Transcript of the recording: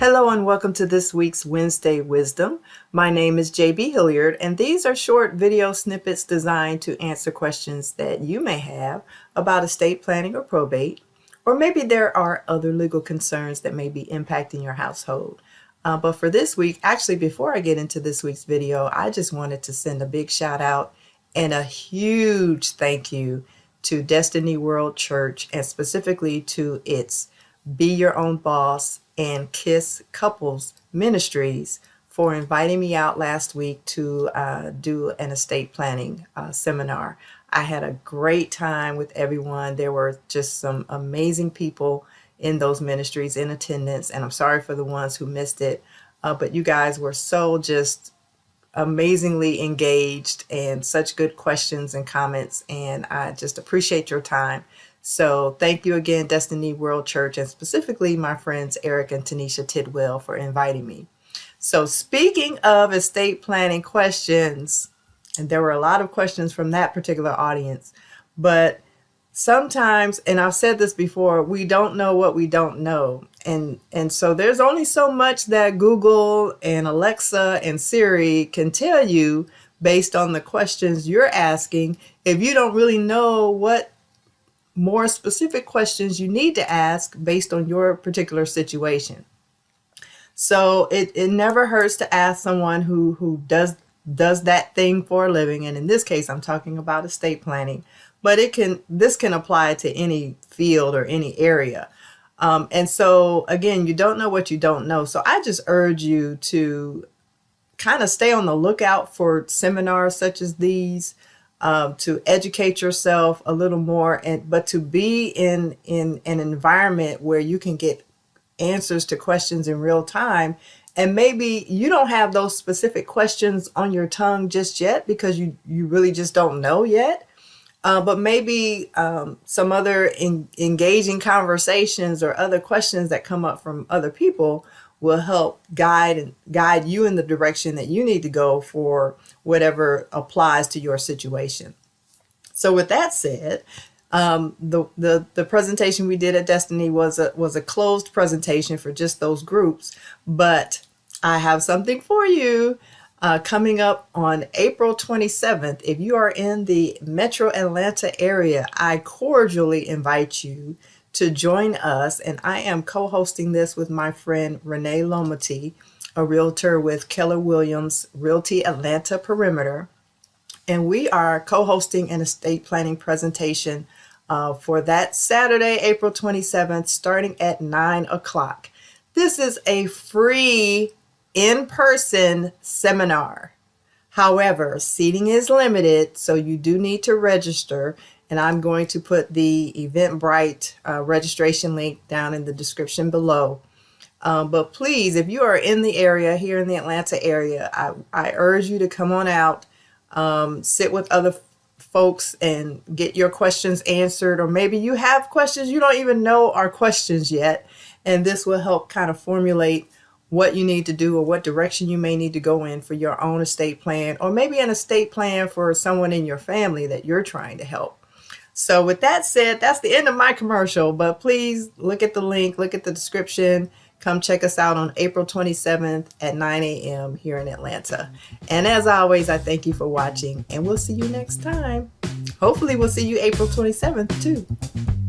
Hello and welcome to this week's Wednesday Wisdom. My name is JB Hilliard, and these are short video snippets designed to answer questions that you may have about estate planning or probate, or maybe there are other legal concerns that may be impacting your household. But for this week, actually, before I get into this week's video, I just wanted to send a big shout out and a huge thank you to Destiny World Church, and specifically to its Be Your Own Boss and KISS Couples Ministries for inviting me out last week to do an estate planning seminar. I had a great time with everyone. There were just some amazing people in those ministries in attendance, and I'm sorry for the ones who missed it, but you guys were so just amazingly engaged and such good questions and comments, and I just appreciate your time. So thank you again, Destiny World Church, and specifically my friends Eric and Tanisha Tidwell for inviting me. So speaking of estate planning questions, and there were a lot of questions from that particular audience, but sometimes, and I've said this before, we don't know what we don't know. And so there's only so much that Google and Alexa and Siri can tell you based on the questions you're asking, if you don't really know what more specific questions you need to ask based on your particular situation. So it never hurts to ask someone who does that thing for a living. And in this case, I'm talking about estate planning, but this can apply to any field or any area. And so again, you don't know what you don't know. So I just urge you to kind of stay on the lookout for seminars such as these, to educate yourself a little more, but to be in an environment where you can get answers to questions in real time. And maybe you don't have those specific questions on your tongue just yet because you really just don't know yet. But maybe some other engaging conversations or other questions that come up from other people will help guide you in the direction that you need to go for whatever applies to your situation. So with that said, the presentation we did at Destiny was a closed presentation for just those groups, but I have something for you coming up on April 27th. If you are in the Metro Atlanta area, I cordially invite you to join us, and I am co-hosting this with my friend Renee Lomati, a realtor with Keller Williams Realty Atlanta Perimeter, and we are co-hosting an estate planning presentation for that Saturday, April 27th, starting at 9 o'clock. This is a free in-person seminar. However, seating is limited, so you do need to register. And I'm going to put the Eventbrite registration link down in the description below. But please, if you are in the area, here in the Atlanta area, I urge you to come on out, sit with other folks and get your questions answered. Or maybe you have questions you don't even know are questions yet. And this will help kind of formulate what you need to do or what direction you may need to go in for your own estate plan, or maybe an estate plan for someone in your family that you're trying to help. So with that said, that's the end of my commercial, but please look at the link, look at the description, come check us out on April 27th at 9 a.m. here in Atlanta. And as always, I thank you for watching, and we'll see you next time. Hopefully we'll see you April 27th too.